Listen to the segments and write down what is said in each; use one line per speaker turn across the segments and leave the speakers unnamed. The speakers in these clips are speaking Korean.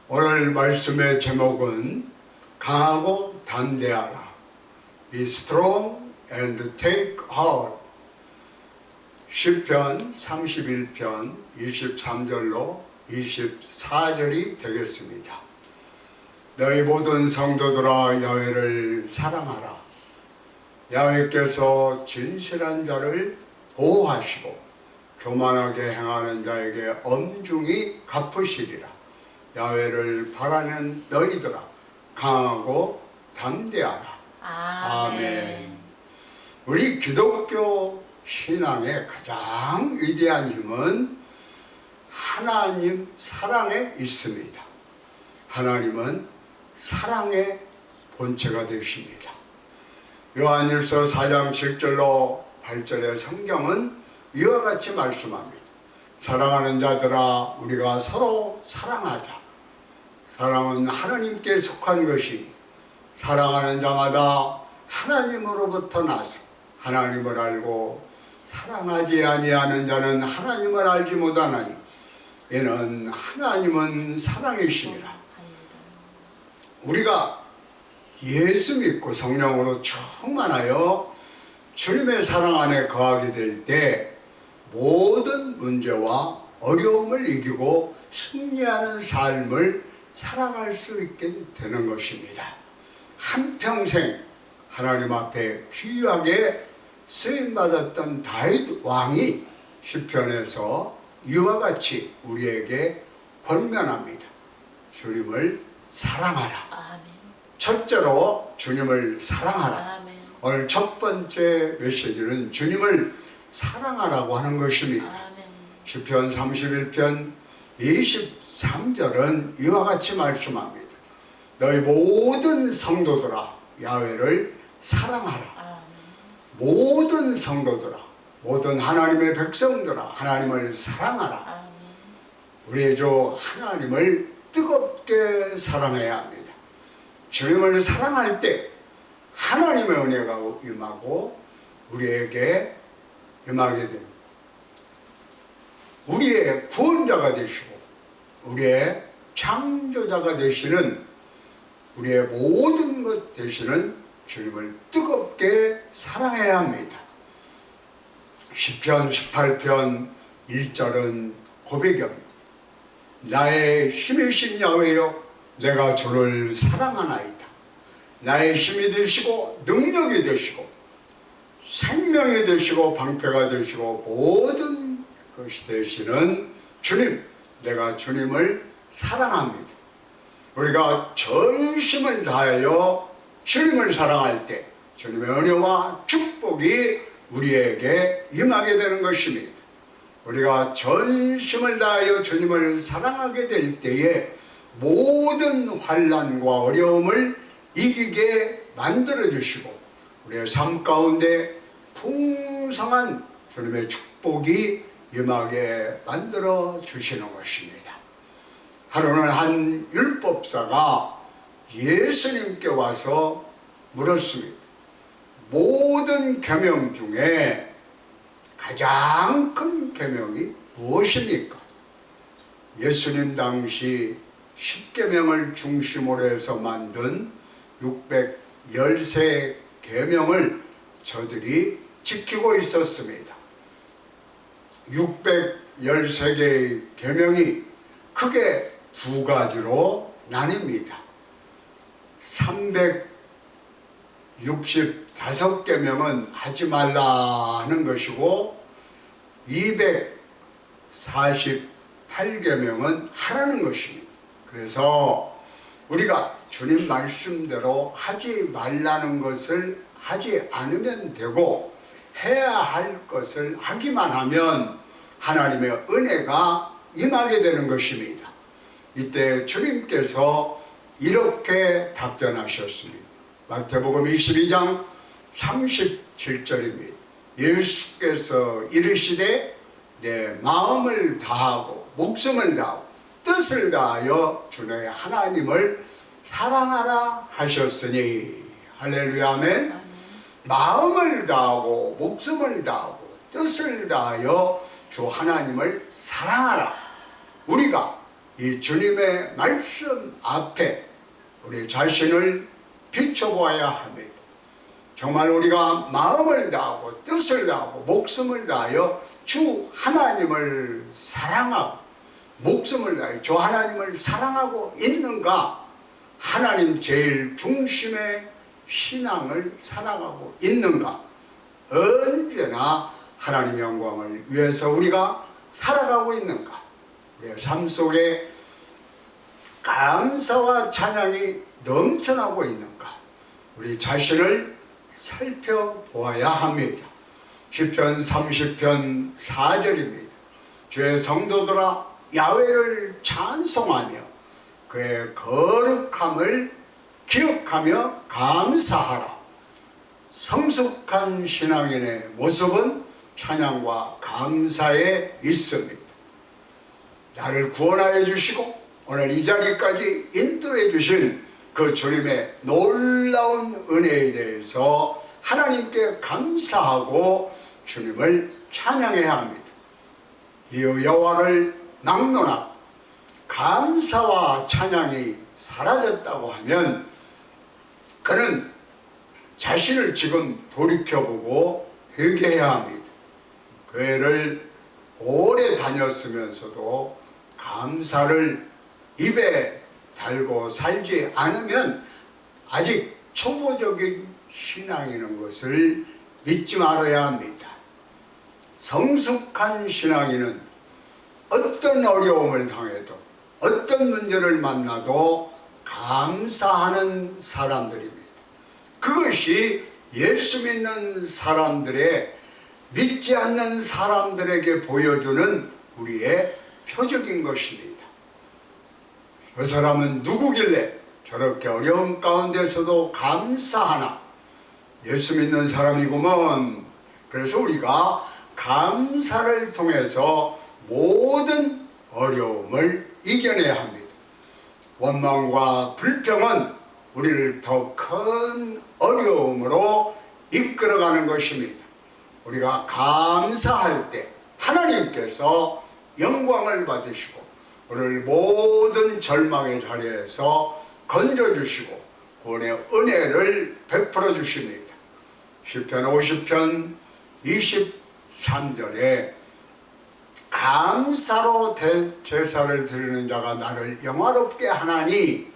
오늘 말씀의 제목은 강하고 담대하라. Be strong and take heart. 시편 31편 23절로 24절이 되겠습니다. 너희 모든 성도들아 야훼를 사랑하라. 야훼께서 진실한 자를 보호하시고 교만하게 행하는 자에게 엄중히 갚으시리라. 야훼를 바라는 너희들아 강하고 담대하라. 아멘. 우리 기독교 신앙의 가장 위대한 힘은 하나님 사랑에 있습니다. 하나님은 사랑의 본체가 되십니다. 요한일서 4장 7절로 8절의 성경은 이와 같이 말씀합니다. 사랑하는 자들아 우리가 서로 사랑하자. 사랑은 하나님께 속한 것이니 사랑하는 자마다 하나님으로부터 나서 하나님을 알고 사랑하지 아니하는 자는 하나님을 알지 못하나니 이는 하나님은 사랑이심이라. 우리가 예수 믿고 성령으로 충만하여 주님의 사랑 안에 거하게 될 때 모든 문제와 어려움을 이기고 승리하는 삶을 살아갈 수 있게 되는 것입니다. 한평생 하나님 앞에 귀하게 쓰임받았던 다윗 왕이 시편에서 이와 같이 우리에게 권면합니다. 주님을 사랑하라. 아멘. 첫째로 주님을 사랑하라. 아멘. 오늘 첫 번째 메시지는 주님을 사랑하라고 하는 것입니다. 아멘. 시편 31편 23절은 이와 같이 말씀합니다. 너희 모든 성도들아 야훼를 사랑하라. 아멘. 모든 성도들아, 모든 하나님의 백성들아 하나님을 사랑하라. 아멘. 우리의 주 하나님을 뜨겁게 사랑해야 합니다. 주님을 사랑할 때 하나님의 은혜가 임하고 우리에게 임하게 됩니다. 우리의 구원자가 되시고 우리의 창조자가 되시는 우리의 모든 것 되시는 주님을 뜨겁게 사랑해야 합니다. 시편 18편 1절은 고백입니다. 나의 힘이신 야훼여 내가 주를 사랑하나이다. 나의 힘이 되시고 능력이 되시고 생명이 되시고 방패가 되시고 모든 것이 되시는 주님, 내가 주님을 사랑합니다. 우리가 전심을 다하여 주님을 사랑할 때 주님의 은혜와 축복이 우리에게 임하게 되는 것입니다. 우리가 전심을 다하여 주님을 사랑하게 될 때에 모든 환난과 어려움을 이기게 만들어 주시고 우리의 삶 가운데 풍성한 주님의 축복이 임하게 만들어 주시는 것입니다. 하루는 한 율법사가 예수님께 와서 물었습니다. 모든 계명 중에 가장 큰 계명이 무엇입니까? 예수님 당시 10계명을 중심으로 해서 만든 613 계명을 저들이 지키고 있었습니다. 613개의 계명이 크게 두 가지로 나뉩니다. 365계명은 하지 말라 하는 것이고 248계명은 하라는 것입니다. 그래서 우리가 주님 말씀대로 하지 말라는 것을 하지 않으면 되고 해야 할 것을 하기만 하면 하나님의 은혜가 임하게 되는 것입니다. 이때 주님께서 이렇게 답변하셨습니다. 마태복음 22장 37절입니다. 예수께서 이르시되 내 마음을 다하고 목숨을 다하고 뜻을 다하여 주 너의 하나님을 사랑하라 하셨으니 할렐루야 아멘. 마음을 다하고 목숨을 다하고 뜻을 다하여 주 하나님을 사랑하라. 우리가 이 주님의 말씀 앞에 우리 자신을 비춰보아야 합니다. 정말 우리가 마음을 다하고 뜻을 다하고 목숨을 다하여 주 하나님을 사랑하고 목숨을 다하여 주 하나님을 사랑하고 있는가? 하나님 제일 중심의 신앙을 살아가고 있는가? 언제나 하나님 영광을 위해서 우리가 살아가고 있는가? 우리의 삶 속에 감사와 찬양이 넘쳐나고 있는가? 우리 자신을 살펴보아야 합니다. 시편 30편 4절입니다. 주의 성도들아 야훼를 찬송하며 그의 거룩함을 기억하며 감사하라. 성숙한 신앙인의 모습은 찬양과 감사에 있습니다. 나를 구원하여 주시고 오늘 이 자리까지 인도해 주신 그 주님의 놀라운 은혜에 대해서 하나님께 감사하고 주님을 찬양해야 합니다. 이어 여호와를 막론하고 감사와 찬양이 사라졌다고 하면 그는 자신을 지금 돌이켜보고 회개해야 합니다. 교회를 오래 다녔으면서도 감사를 입에 달고 살지 않으면 아직 초보적인 신앙이라는 것을 믿지 말아야 합니다. 성숙한 신앙인은 어떤 어려움을 당해도 어떤 문제를 만나도 감사하는 사람들입니다. 그것이 예수 믿는 사람들의 믿지 않는 사람들에게 보여주는 우리의 표적인 것입니다. 그 사람은 누구길래 저렇게 어려움 가운데서도 감사하나? 예수 믿는 사람이구먼. 그래서 우리가 감사를 통해서 모든 어려움을 이겨내야 합니다. 원망과 불평은 우리를 더 큰 어려움으로 이끌어가는 것입니다. 우리가 감사할 때 하나님께서 영광을 받으시고 오늘 모든 절망의 자리에서 건져주시고 구원의 은혜를 베풀어 주십니다. 시편 50편 23절에 감사로 제사를 드리는 자가 나를 영화롭게 하나니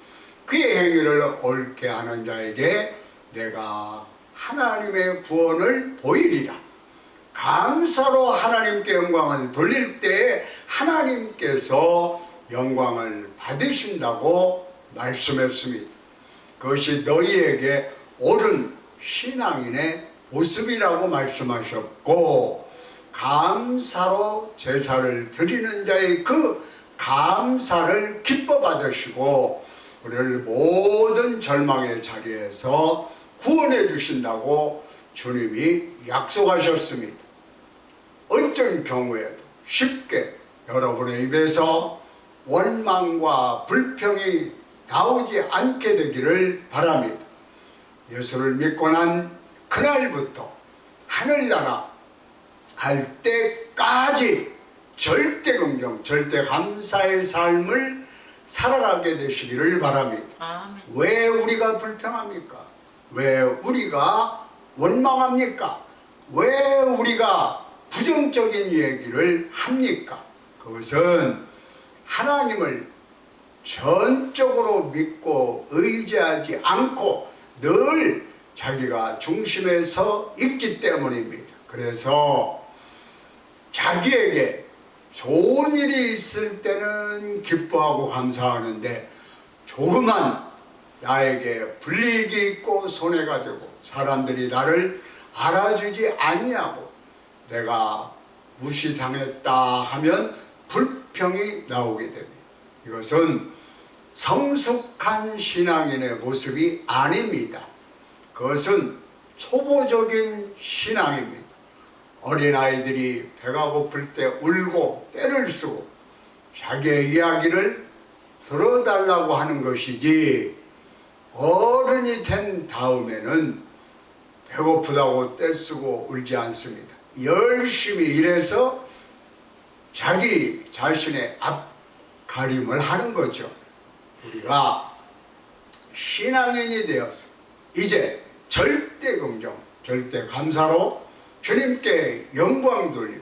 그의 행위를 옳게 하는 자에게 내가 하나님의 구원을 보이리라. 감사로 하나님께 영광을 돌릴 때 하나님께서 영광을 받으신다고 말씀했습니다. 그것이 너희에게 옳은 신앙인의 모습이라고 말씀하셨고, 감사로 제사를 드리는 자의 그 감사를 기뻐 받으시고 우리를 모든 절망의 자리에서 구원해 주신다고 주님이 약속하셨습니다. 어떤 경우에도 쉽게 여러분의 입에서 원망과 불평이 나오지 않게 되기를 바랍니다. 예수를 믿고 난 그날부터 하늘나라 갈 때까지 절대 긍정, 절대 감사의 삶을 살아가게 되시기를 바랍니다.
아멘.
왜 우리가 불평합니까? 왜 우리가 원망합니까? 왜 우리가 부정적인 얘기를 합니까? 그것은 하나님을 전적으로 믿고 의지하지 않고 늘 자기가 중심에 서 있기 때문입니다. 그래서 자기에게 좋은 일이 있을 때는 기뻐하고 감사하는데 조그만 나에게 불이익이 있고 손해가 되고 사람들이 나를 알아주지 아니하고 내가 무시당했다 하면 불평이 나오게 됩니다. 이것은 성숙한 신앙인의 모습이 아닙니다. 그것은 초보적인 신앙입니다. 어린아이들이 배가 고플 때 울고 떼를 쓰고 자기의 이야기를 들어달라고 하는 것이지, 어른이 된 다음에는 배고프다고 떼쓰고 울지 않습니다. 열심히 일해서 자기 자신의 가림을 하는 거죠. 우리가 신앙인이 되어서 이제 절대 긍정, 절대 감사로 주님께 영광 돌리며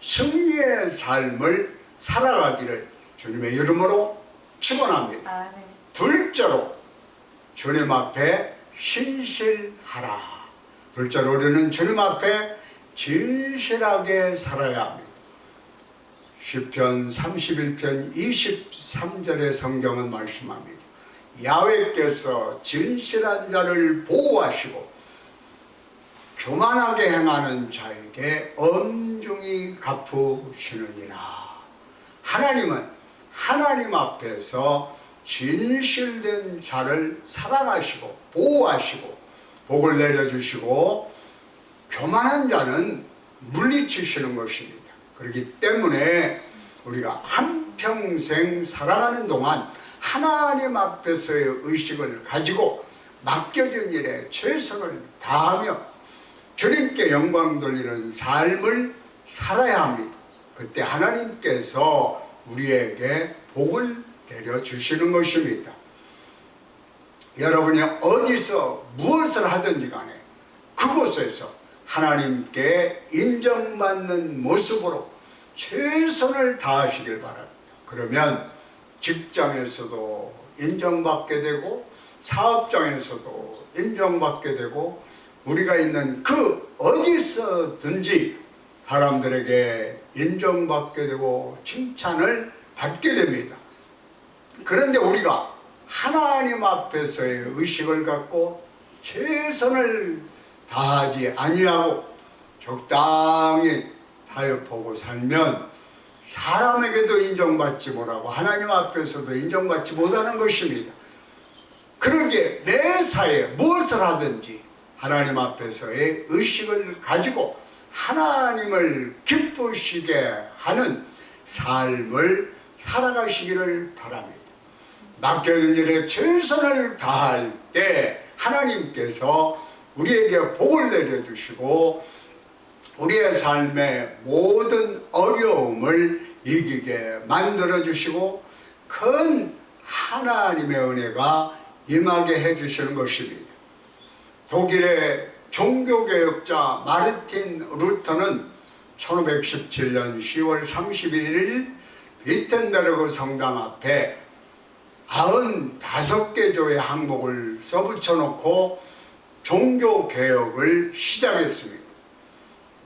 승리의 삶을 살아가기를 주님의 이름으로 축원합니다.
아멘.
둘째로 주님 앞에 신실하라. 둘째로 우리는 주님 앞에 진실하게 살아야 합니다. 시편 31편 23절의 성경은 말씀합니다. 야훼께서 진실한 자를 보호하시고 교만하게 행하는 자에게 엄중히 갚으시느니라. 하나님은 하나님 앞에서 진실된 자를 사랑하시고 보호하시고 복을 내려주시고 교만한 자는 물리치시는 것입니다. 그렇기 때문에 우리가 한평생 살아가는 동안 하나님 앞에서의 의식을 가지고 맡겨진 일에 최선을 다하며 주님께 영광 돌리는 삶을 살아야 합니다. 그때 하나님께서 우리에게 복을 내려주시는 것입니다. 여러분이 어디서 무엇을 하든지 간에 그곳에서 하나님께 인정받는 모습으로 최선을 다하시길 바랍니다. 그러면 직장에서도 인정받게 되고 사업장에서도 인정받게 되고 우리가 있는 그 어디서든지 사람들에게 인정받게 되고 칭찬을 받게 됩니다. 그런데 우리가 하나님 앞에서의 의식을 갖고 최선을 다하지 아니하고 적당히 타협하고 살면 사람에게도 인정받지 못하고 하나님 앞에서도 인정받지 못하는 것입니다. 그러기에 매사에 무엇을 하든지 하나님 앞에서의 의식을 가지고 하나님을 기쁘시게 하는 삶을 살아가시기를 바랍니다. 맡겨진 일에 최선을 다할 때 하나님께서 우리에게 복을 내려주시고 우리의 삶의 모든 어려움을 이기게 만들어주시고 큰 하나님의 은혜가 임하게 해주시는 것입니다. 독일의 종교개혁자 마르틴 루터는 1517년 10월 31일 비텐베르그 성당 앞에 95개 조의 항목을 써붙여 놓고 종교개혁을 시작했습니다.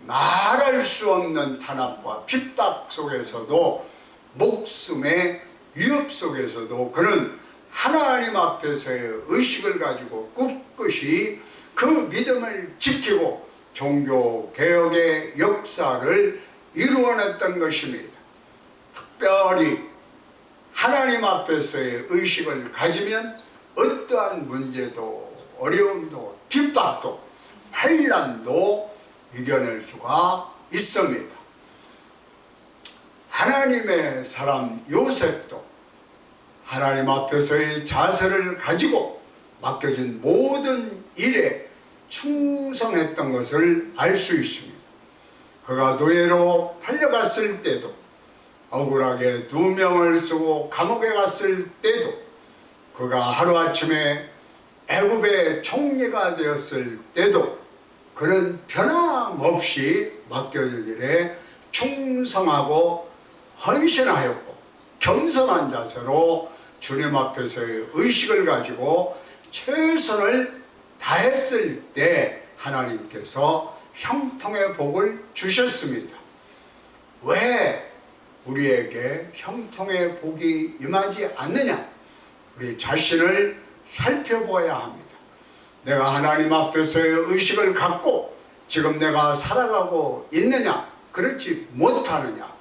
말할 수 없는 탄압과 핍박 속에서도 목숨의 위협 속에서도 그는 하나님 앞에서의 의식을 가지고 꿋꿋이 그 믿음을 지키고 종교개혁의 역사를 이루어냈던 것입니다. 특별히 하나님 앞에서의 의식을 가지면 어떠한 문제도 어려움도 핍박도 환난도 이겨낼 수가 있습니다. 하나님의 사람 요셉도 하나님 앞에서의 자세를 가지고 맡겨진 모든 일에 충성했던 것을 알 수 있습니다. 그가 노예로 팔려갔을 때도 억울하게 누명을 쓰고 감옥에 갔을 때도 그가 하루아침에 애굽의 총리가 되었을 때도 그는 변함없이 맡겨진 일에 충성하고 헌신하였고 겸손한 자세로 주님 앞에서의 의식을 가지고 최선을 다했을 때 하나님께서 형통의 복을 주셨습니다. 왜 우리에게 형통의 복이 임하지 않느냐? 우리 자신을 살펴보아야 합니다. 내가 하나님 앞에서의 의식을 갖고 지금 내가 살아가고 있느냐? 그렇지 못하느냐?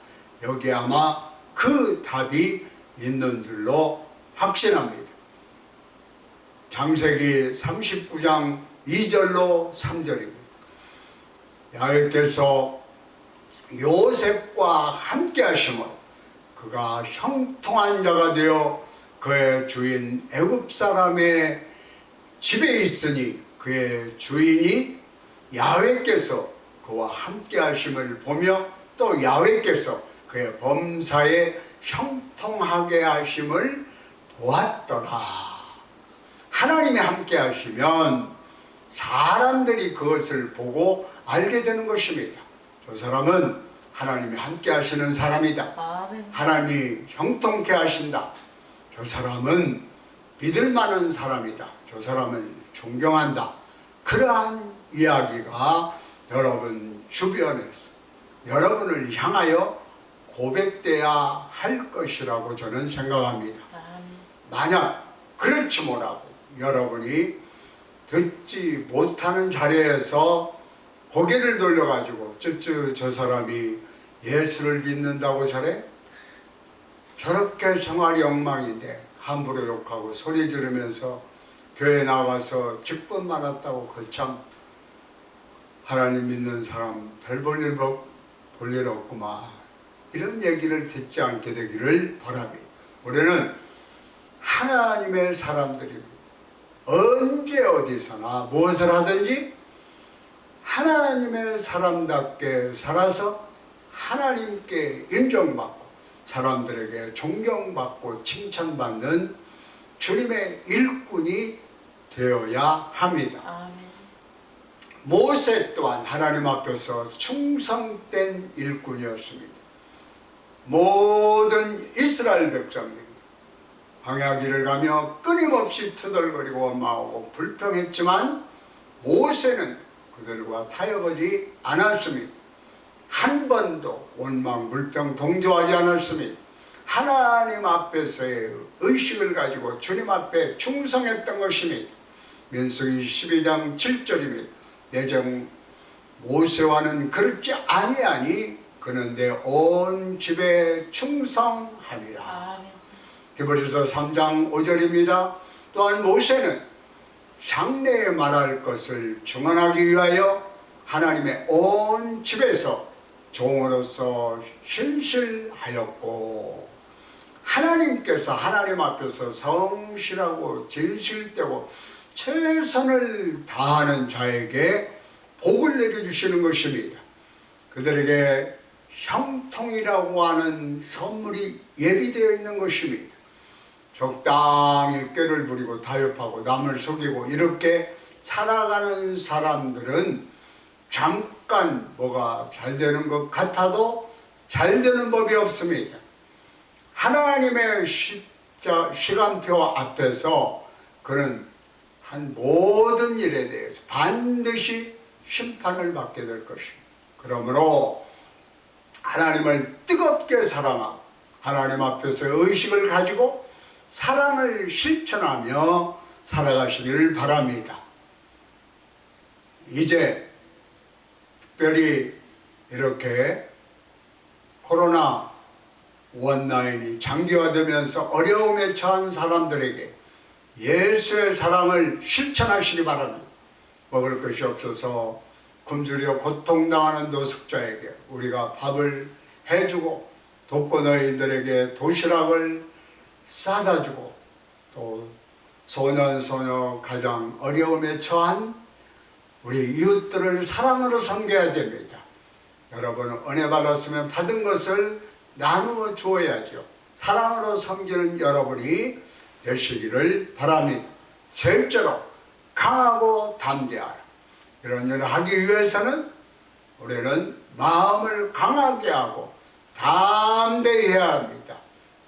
여기 아마 그 답이 있는 줄로 확신합니다. 창세기 39장 2절로 3절입니다. 야훼께서 요셉과 함께 하심으로 그가 형통한 자가 되어 그의 주인 애굽 사람의 집에 있으니 그의 주인이 야훼께서 그와 함께 하심을 보며 또 야훼께서 그의 범사에 형통하게 하심을 보았더라. 하나님이 함께 하시면 사람들이 그것을 보고 알게 되는 것입니다. 저 사람은 하나님이 함께 하시는 사람이다.
아멘.
하나님이 형통케 하신다. 저 사람은 믿을 만한 사람이다. 저 사람을 존경한다. 그러한 이야기가 여러분 주변에서 여러분을 향하여 고백돼야 할 것이라고 저는 생각합니다.
아멘.
만약 그렇지 못하고 여러분이 듣지 못하는 자리에서 고개를 돌려가지고 저 사람이 예수를 믿는다고 저래? 저렇게 생활이 엉망인데 함부로 욕하고 소리 지르면서 교회 나가서 직분 많았다고 거참 하나님 믿는 사람 별 볼 일 없구만. 이런 얘기를 듣지 않게 되기를 바랍니다. 우리는 하나님의 사람들입니다. 언제 어디서나 무엇을 하든지 하나님의 사람답게 살아서 하나님께 인정받고 사람들에게 존경받고 칭찬받는 주님의 일꾼이 되어야 합니다.
아멘.
모세 또한 하나님 앞에서 충성된 일꾼이었습니다. 모든 이스라엘 백성들이 광야길을 가며 끊임없이 투덜거리고 원망하고 불평했지만 모세는 그들과 타협하지 않았습니다. 한 번도 원망, 불평, 동조하지 않았습니다. 하나님 앞에서의 의식을 가지고 주님 앞에 충성했던 것입니다. 민수기 12장 7절입니다. 내정 모세와는 그렇지 아니하니 그는 내 온 집에 충성하리라.
아멘.
히브리서 3장 5절입니다. 또한 모세는 장래에 말할 것을 증언하기 위하여 하나님의 온 집에서 종으로서 신실하였고 하나님께서 하나님 앞에서 성실하고 진실되고 최선을 다하는 자에게 복을 내려주시는 것입니다. 그들에게 형통이라고 하는 선물이 예비되어 있는 것입니다. 적당히 꾀를 부리고 타협하고 남을 속이고 이렇게 살아가는 사람들은 잠깐 뭐가 잘 되는 것 같아도 잘 되는 법이 없습니다. 하나님의 시간표 앞에서 그는 한 모든 일에 대해서 반드시 심판을 받게 될 것입니다. 그러므로 하나님을 뜨겁게 사랑하고 하나님 앞에서 의식을 가지고 사랑을 실천하며 살아가시기를 바랍니다. 이제 특별히 이렇게 코로나 원나잇이 장기화되면서 어려움에 처한 사람들에게 예수의 사랑을 실천하시기 바랍니다. 먹을 것이 없어서 굶주려 고통당하는 노숙자에게 우리가 밥을 해주고 독거노인들에게 도시락을 싸다 주고 또 소년 소녀 가장 어려움에 처한 우리 이웃들을 사랑으로 섬겨야 됩니다. 여러분 은혜 받았으면 받은 것을 나누어 주어야죠. 사랑으로 섬기는 여러분이 되시기를 바랍니다. 셋째로 강하고 담대하라. 이런 일을 하기 위해서는 우리는 마음을 강하게 하고 담대히 해야 합니다.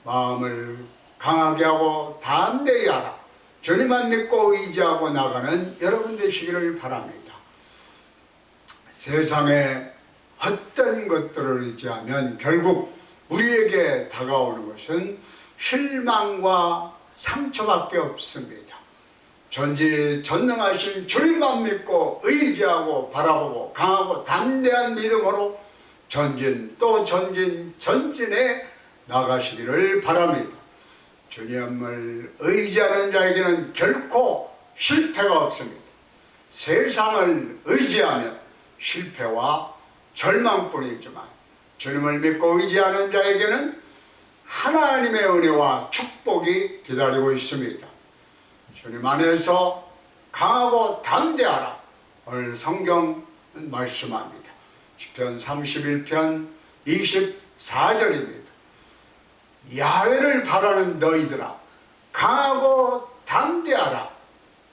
마음을 강하게 하고 담대히 하라. 주님만 믿고 의지하고 나가는 여러분 되시기를 바랍니다. 세상에 어떤 것들을 의지하면 결국 우리에게 다가오는 것은 실망과 상처밖에 없습니다. 전지전능하신 주님만 믿고 의지하고 바라보고 강하고 담대한 믿음으로 전진 또 전진에 나가시기를 바랍니다. 주님을 의지하는 자에게는 결코 실패가 없습니다. 세상을 의지하면 실패와 절망뿐이지만 주님을 믿고 의지하는 자에게는 하나님의 은혜와 축복이 기다리고 있습니다. 주님 안에서 강하고 담대하라. 오늘 성경은 말씀합니다. 시편 31편 24절입니다. 야훼를 바라는 너희들아, 강하고 담대하라.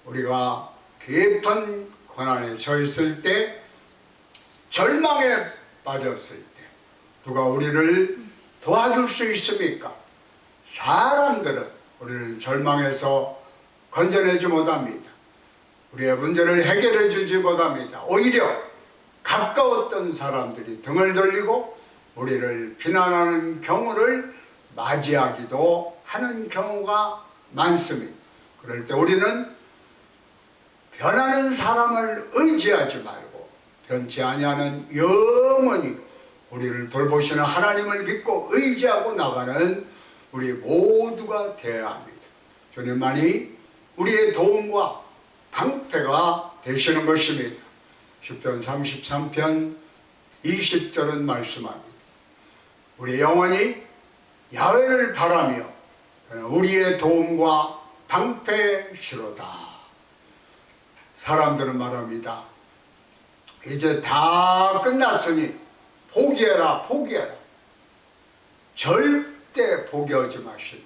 우리가 깊은 고난에 처했을 때, 절망에 빠졌을 때 누가 우리를 도와줄 수 있습니까? 사람들은 우리를 절망해서 건져내지 못합니다. 우리의 문제를 해결해 주지 못합니다. 오히려 가까웠던 사람들이 등을 돌리고 우리를 비난하는 경우를 맞이하기도 하는 경우가 많습니다. 그럴 때 우리는 변하는 사람을 의지하지 말고 변치 아니하는 영원히 우리를 돌보시는 하나님을 믿고 의지하고 나가는 우리 모두가 되어야 합니다. 주님만이 우리의 도움과 방패가 되시는 것입니다. 시편 33편 20절은 말씀합니다. 우리 영혼이 야훼를 바라며 우리의 도움과 방패시로다. 사람들은 말합니다. 이제 다 끝났으니 포기해라, 포기해라. 절대 포기하지 마십시오.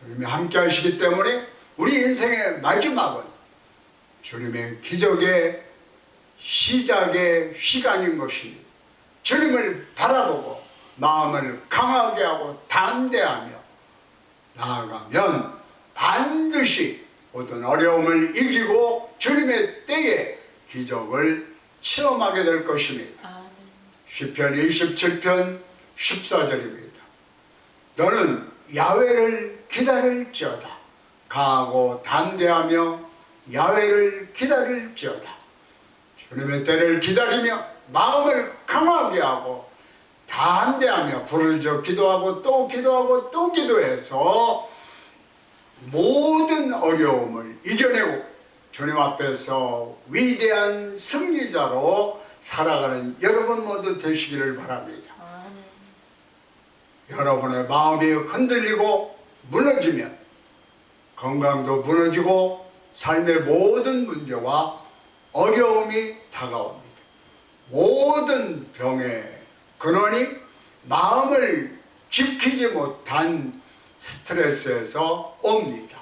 주님이 함께 하시기 때문에 우리 인생의 마지막은 주님의 기적의 시작의 시간인 것입니다. 주님을 바라보고 마음을 강하게 하고 담대하며 나아가면 반드시 모든 어려움을 이기고 주님의 때에 기적을 체험하게 될 것입니다. 시편 27편 14절입니다. 너는 야훼를 기다릴지어다. 강하고 담대하며 야훼를 기다릴지어다. 주님의 때를 기다리며 마음을 강하게 하고 담대하며 불을 져 기도하고 또 기도하고 또 기도해서 모든 어려움을 이겨내고 주님 앞에서 위대한 승리자로 살아가는 여러분 모두 되시기를 바랍니다. 여러분의 마음이 흔들리고 무너지면 건강도 무너지고 삶의 모든 문제와 어려움이 다가옵니다. 모든 병의 근원이 마음을 지키지 못한 스트레스에서 옵니다.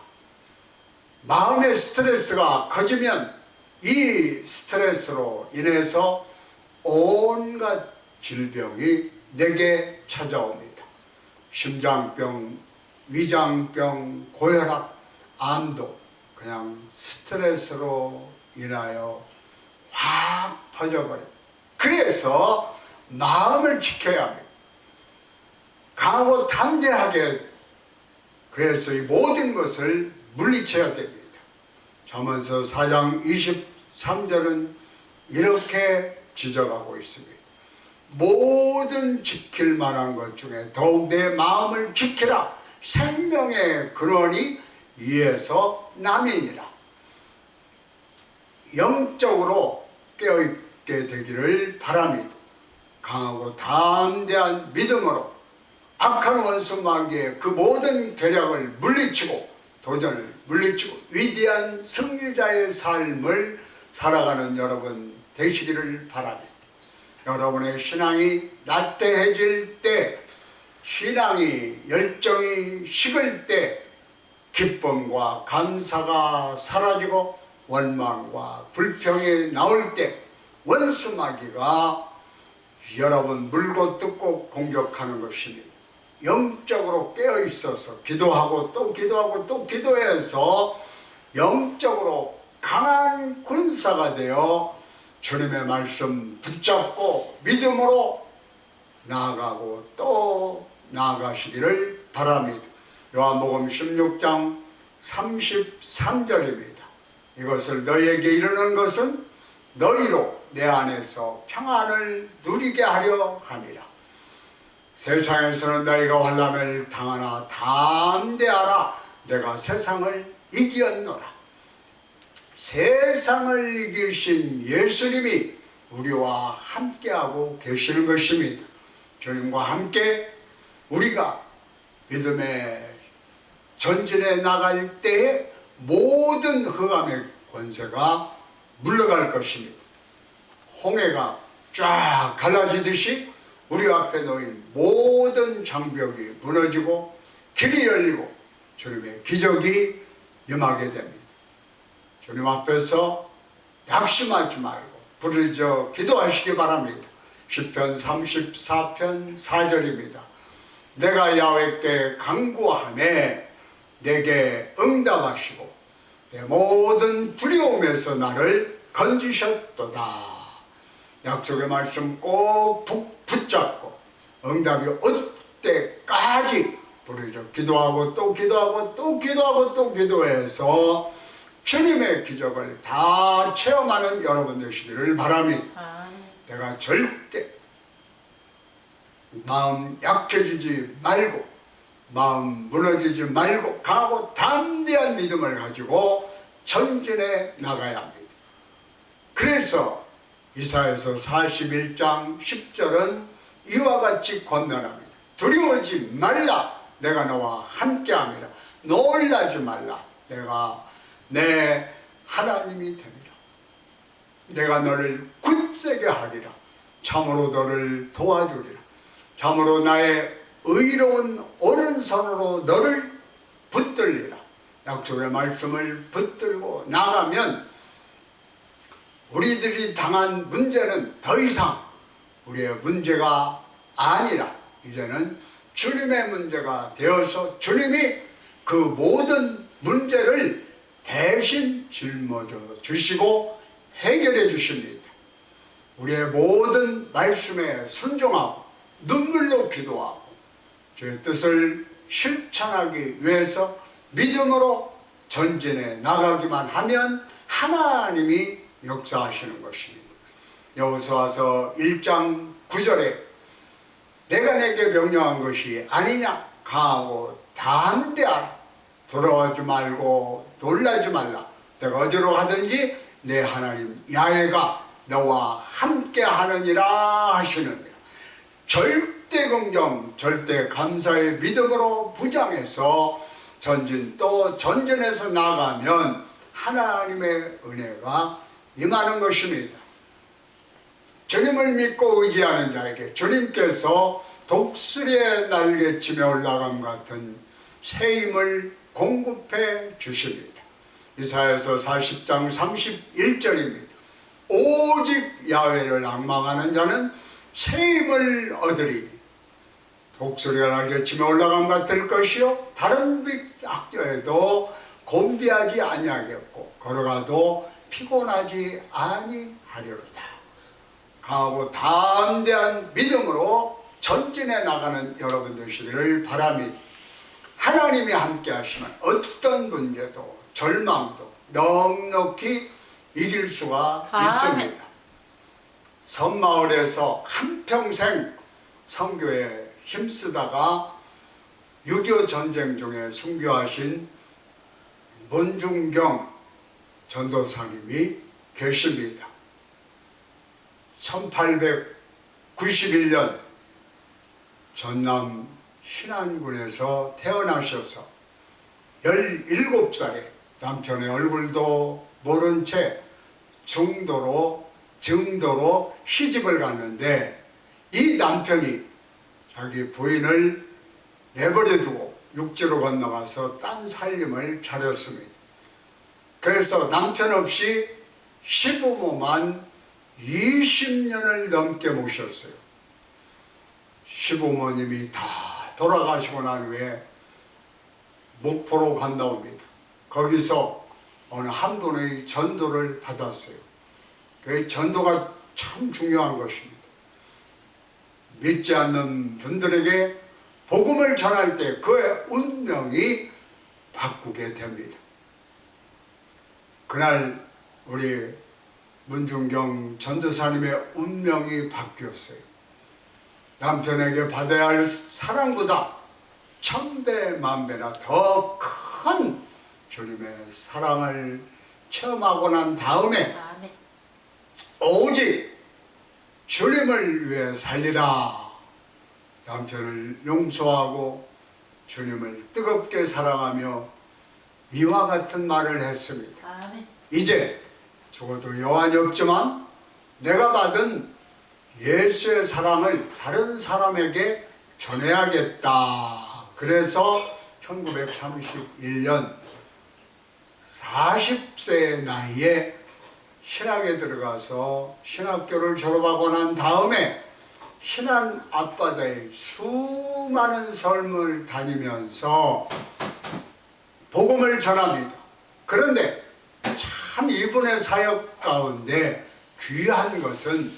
마음의 스트레스가 커지면 이 스트레스로 인해서 온갖 질병이 내게 찾아옵니다. 심장병, 위장병, 고혈압, 암도 그냥 스트레스로 인하여 확 퍼져버려요. 그래서 마음을 지켜야 합니다. 강하고 담대하게 그래서 이 모든 것을 물리쳐야 됩니다. 잠언서 4장 23절은 이렇게 지적하고 있습니다. 모든 지킬 만한 것 중에 더욱 내 마음을 지키라. 생명의 근원이 이에서 남이니라. 영적으로 깨어있게 되기를 바랍니다. 강하고 담대한 믿음으로 악한 원수 마귀의 그 모든 계략을 물리치고 도전을 물리치고 위대한 승리자의 삶을 살아가는 여러분 되시기를 바랍니다. 여러분의 신앙이 나태해질 때, 신앙이 열정이 식을 때 기쁨과 감사가 사라지고 원망과 불평이 나올 때 원수 마귀가 여러분 물고 뜯고 공격하는 것입니다. 영적으로 깨어 있어서 기도하고 또 기도하고 또 기도해서 영적으로 강한 군사가 되어 주님의 말씀 붙잡고 믿음으로 나아가고 또 나아가시기를 바랍니다. 요한복음 16장 33절입니다. 이것을 너희에게 이르는 것은 너희로 내 안에서 평안을 누리게 하려 함이라. 세상에서는 너희가 환난을 당하나 담대하라. 내가 세상을 이기었노라. 세상을 이기신 예수님이 우리와 함께하고 계시는 것입니다. 주님과 함께 우리가 믿음의 전진에 나갈 때에 모든 흑암의 권세가 물러갈 것입니다. 홍해가 쫙 갈라지듯이 우리 앞에 놓인 모든 장벽이 무너지고 길이 열리고 주님의 기적이 임하게 됩니다. 주님 앞에서 낙심하지 말고 부르짖어 기도하시기 바랍니다. 시편 34편 4절입니다. 내가 야훼께 간구하매 내게 응답하시고 내 모든 두려움에서 나를 건지셨도다. 약속의 말씀 꼭 붙잡고 응답이 올 때까지 부르짖어 기도하고 또 기도하고 또 기도하고 또 기도해서 주님의 기적을 다 체험하는 여러분 되시기를 바랍니다. 내가 절대 마음 약해지지 말고 마음 무너지지 말고 강하고 담대한 믿음을 가지고 전진해 나가야 합니다. 그래서 이사야서 41장 10절은 이와 같이 권면합니다. 두려워하지 말라. 내가 너와 함께함이라. 놀라지 말라. 내가 내 하나님이 됩니다. 내가 너를 굳세게 하리라. 참으로 너를 도와주리라. 참으로 나의 의로운 오른손으로 너를 붙들리라. 약속의 말씀을 붙들고 나가면 우리들이 당한 문제는 더 이상 우리의 문제가 아니라 이제는 주님의 문제가 되어서 주님이 그 모든 문제를 대신 짊어져 주시고 해결해 주십니다. 우리의 모든 말씀에 순종하고 눈물로 기도하고 주의 뜻을 실천하기 위해서 믿음으로 전진해 나가기만 하면 하나님이 역사하시는 것입니다. 여호수아서 1장 9절에 내가 내게 명령한 것이 아니냐 강하고 담대하라. 돌아오지 말고 놀라지 말라. 내가 어디로 가든지 내 하나님 야훼가 너와 함께 하느니라 하시느니라. 절대 긍정 절대 감사의 믿음으로 부장해서 전진 또 전진해서 나가면 하나님의 은혜가 임하는 것입니다. 주님을 믿고 의지하는 자에게 주님께서 독수리의 날개치며 올라감 같은 새 힘을 공급해 주십니다. 이사야서 40장 31절입니다. 오직 야훼를 앙망하는 자는 새 힘을 얻으리니 독수리가 날개치며 올라감 같을 것이요 다른 빛 악조에도 곤비하지 아니하겠고 걸어가도 피곤하지 아니하리로다. 강하고 담대한 믿음으로 전진해 나가는 여러분 되시기를 바랍니다. 하나님이 함께 하시면 어떤 문제도 절망도 넉넉히 이길 수가 있습니다. 섬마을에서 한평생 선교에 힘쓰다가 6.25 전쟁 중에 순교하신 문중경 전도사님이 계십니다. 1891년 전남 신안군에서 태어나셔서 17살에 남편의 얼굴도 모른 채 증도로 시집을 갔는데 이 남편이 자기 부인을 내버려 두고 육지로 건너가서 딴 살림을 차렸습니다. 그래서 남편 없이 시부모만 20년을 넘게 모셨어요. 시부모님이 다 돌아가시고 난 후에 목포로 건너옵니다. 거기서 어느 한 분의 전도를 받았어요. 그 전도가 참 중요한 것입니다. 믿지 않는 분들에게 복음을 전할 때 그의 운명이 바꾸게 됩니다. 그날 우리 문중경 전도사님의 운명이 바뀌었어요. 남편에게 받아야 할 사랑보다 천배 만배나 더 큰 주님의 사랑을 체험하고 난 다음에 오직 주님을 위해 살리라. 남편을 용서하고 주님을 뜨겁게 사랑하며 이와 같은 말을 했습니다. 이제 죽어도 여한이 없지만 내가 받은 예수의 사랑을 다른 사람에게 전해야겠다. 그래서 1931년 40세의 나이에 신학에 들어가서 신학교를 졸업하고 난 다음에 신안 앞바다에 수많은 섬을 다니면서 복음을 전합니다. 그런데 참 이분의 사역 가운데 귀한 것은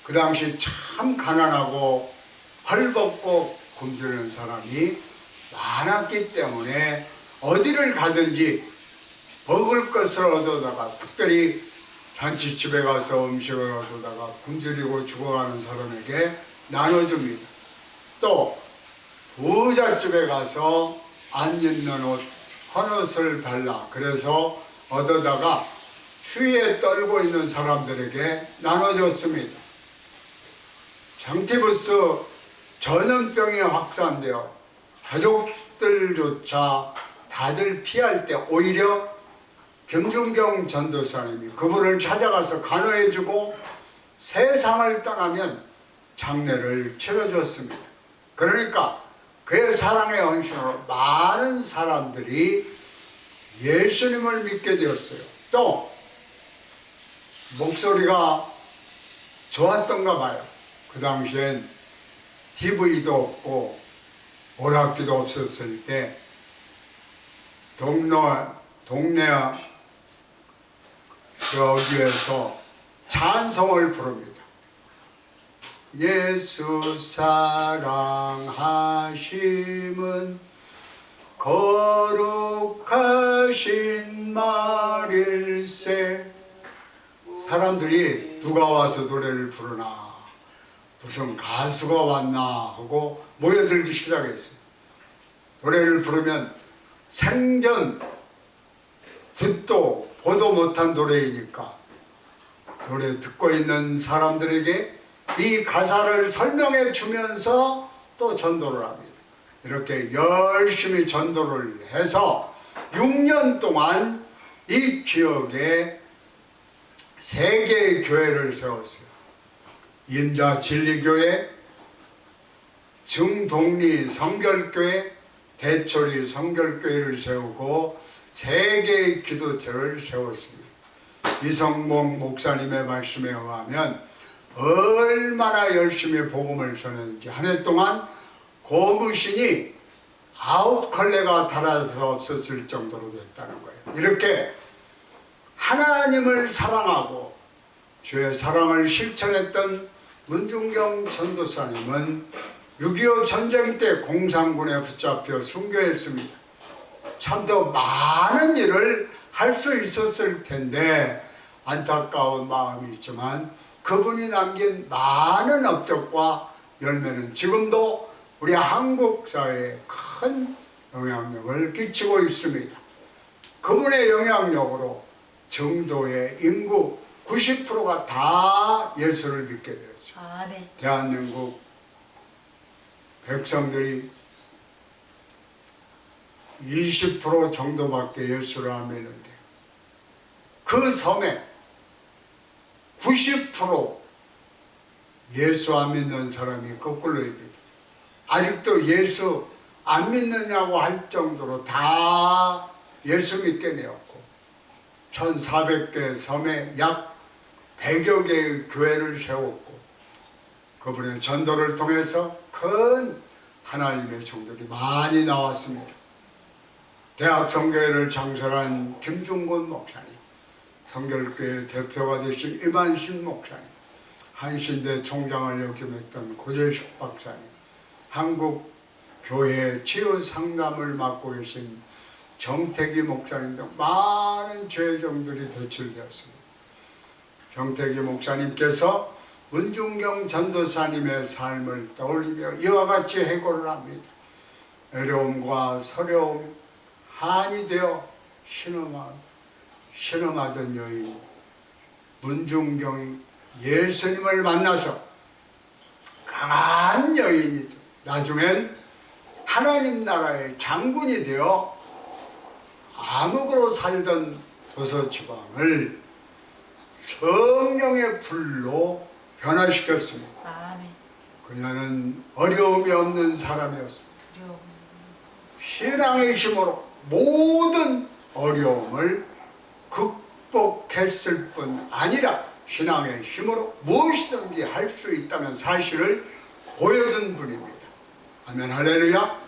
그 당시 참 가난하고 헐벗고 굶주리는 사람이 많았기 때문에 어디를 가든지 먹을 것을 얻어다가, 특별히 잔치집에 가서 음식을 얻어다가 굶주리고 죽어가는 사람에게 나눠줍니다. 또 부잣집에 가서 안 입는 옷, 헌옷을 달라 그래서 얻어다가 추위에 떨고 있는 사람들에게 나눠줬습니다. 장티푸스 전염병이 확산되어 가족들조차 다들 피할 때 오히려 김중경 전도사님이 그분을 찾아가서 간호해주고 세상을 떠나면 장례를 치러줬습니다. 그러니까 그의 사랑의 헌신으로 많은 사람들이 예수님을 믿게 되었어요. 또 목소리가 좋았던가 봐요. 그 당시엔 TV도 없고 오락기도 없었을 때 동네 여기에서 찬송을 부릅니다. 예수 사랑하심은 거룩하신 말일세. 사람들이 누가 와서 노래를 부르나, 무슨 가수가 왔나 하고 모여들기 시작했어요. 노래를 부르면 생전 듣도 보도 못한 노래이니까 노래 듣고 있는 사람들에게 이 가사를 설명해 주면서 또 전도를 합니다. 이렇게 열심히 전도를 해서 6년 동안 이 지역에 3개의 교회를 세웠어요. 임자 진리교회, 증동리 성결교회, 대초리 성결교회를 세우고 3개의 기도처를 세웠습니다. 이성봉 목사님의 말씀에 의하면 얼마나 열심히 복음을 전했는지 한 해 동안 고무신이 9컬레가 달아서 없었을 정도로 됐다는 거예요. 이렇게 하나님을 사랑하고 주의 사랑을 실천했던 문중경 전도사님은 6.25 전쟁 때 공산군에 붙잡혀 순교했습니다. 참 더 많은 일을 할 수 있었을 텐데 안타까운 마음이 있지만 그분이 남긴 많은 업적과 열매는 지금도 우리 한국 사회에 큰 영향력을 끼치고 있습니다. 그분의 영향력으로 정도의 인구 90%가 다 예수를 믿게 되었죠.
아멘.
대한민국 백성들이 20% 정도밖에 예수를 안 믿는데 그 섬에 90% 예수 안 믿는 사람이 거꾸로입니다. 아직도 예수 안 믿느냐고 할 정도로 다 예수 믿게 되었고 1400개 섬에 약 100여 개의 교회를 세웠고 그분의 전도를 통해서 큰 하나님의 종들이 많이 나왔습니다. 대학 성교회를 창설한 김중곤 목사님, 성결교회 대표가 되신 이만신 목사님, 한신대 총장을 역임했던 고재식 박사님, 한국 교회 치유 상담을 맡고 계신 정태기 목사님 등 많은 죄종들이 배출되었습니다. 정태기 목사님께서 문중경 전도사님의 삶을 떠올리며 이와 같이 해고를 합니다. 어려움과 서러움, 한이 되어 신음하던 여인 문중경이 예수님을 만나서 강한 여인이 나중엔 하나님 나라의 장군이 되어 암흑으로 살던 도서지방을 성령의 불로 변화시켰습니다.
아멘.
그녀는 어려움이 없는 사람이었습니다.
두려움.
신앙의 힘으로 모든 어려움을 극복했을 뿐 아니라 신앙의 힘으로 무엇이든지 할 수 있다는 사실을 보여준 분입니다. 아멘, 할렐루야.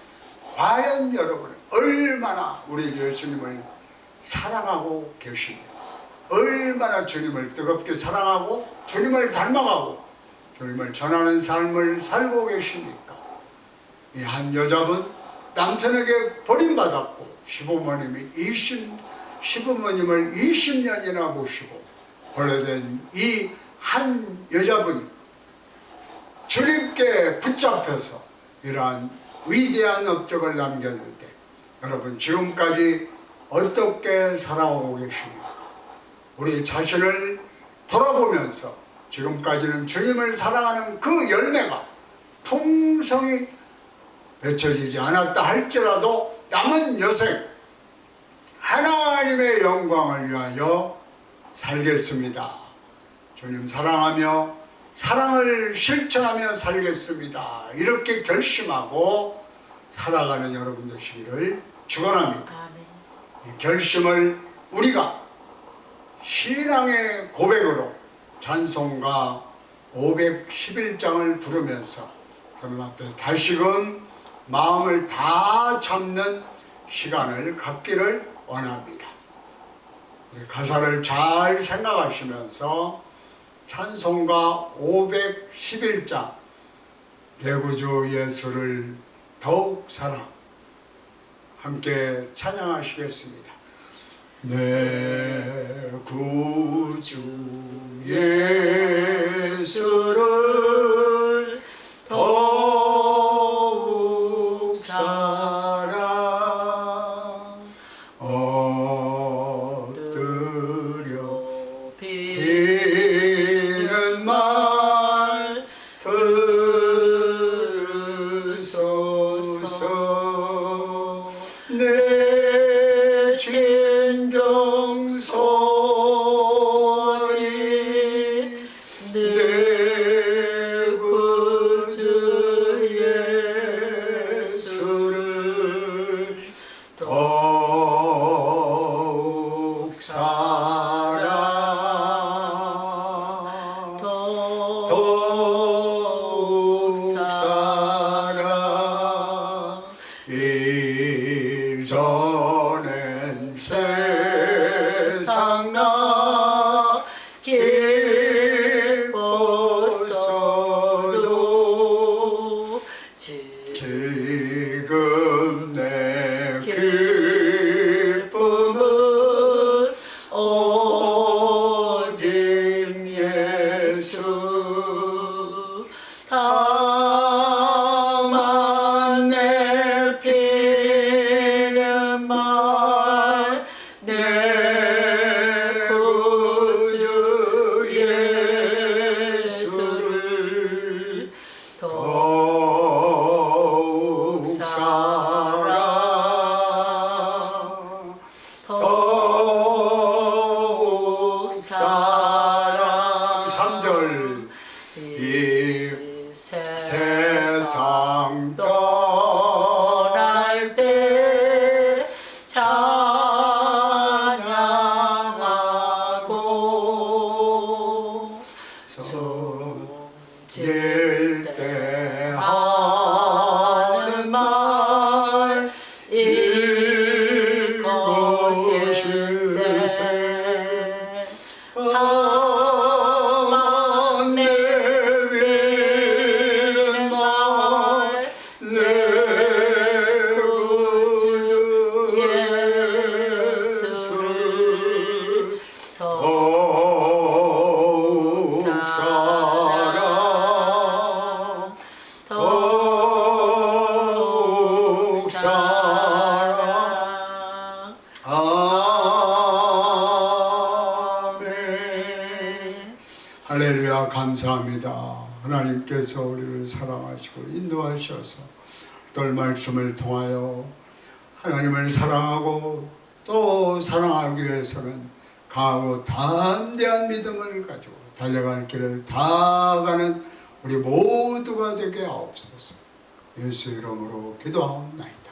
과연 여러분 얼마나 우리 예수님을 사랑하고 계십니까? 얼마나 주님을 뜨겁게 사랑하고 주님을 닮아가고 주님을 전하는 삶을 살고 계십니까? 이 한 여자분 남편에게 버림받았고 시부모님을 20년이나 모시고 혼례된 이 한 여자분이 주님께 붙잡혀서 이러한 위대한 업적을 남겼는데 여러분 지금까지 어떻게 살아오고 계십니까? 우리 자신을 돌아보면서 지금까지는 주님을 사랑하는 그 열매가 풍성히 맺혀지지 않았다 할지라도 남은 여생 하나님의 영광을 위하여 살겠습니다. 주님 사랑하며 사랑을 실천하며 살겠습니다. 이렇게 결심하고 살아가는 여러분 되시기를 축원합니다.
아멘.
이 결심을 우리가 신앙의 고백으로 찬송가 511장을 부르면서 주님 앞에 다시금 마음을 다 잡는 시간을 갖기를 원합니다. 가사를 잘 생각하시면서 찬송가 511장 내 구주 예수를 더욱 사랑 함께 찬양하시겠습니다. 내 구주 예수를 더욱 사랑 엎드려 비는 말 들으소서 내 진정 소리 내 구주 예수를 더욱 사랑 더욱 사랑 이전엔 세상 나 기뻤어도 지금 내 기쁨은 오직 예수 다만 내 피는 말 내 구주 예수를 더욱 사랑 더욱 사랑 3절 이 세상 떠날 때 찬양하고 숨질 때 하는 말 이것일세 다만 내리는 말 내 구주 예수를 더욱 사랑 더욱 사랑 아멘. 할렐루야. 감사합니다. 하나님께서 우리를 사랑하시고 인도하셔서 또 말씀을 통하여 하나님을 사랑하고 또 사랑하기 위해서는 강하고 담대한 믿음을 가지고 달려갈 길을 다 가는 우리 모두가 되게 하옵소서. 예수 이름으로 기도하옵나이다.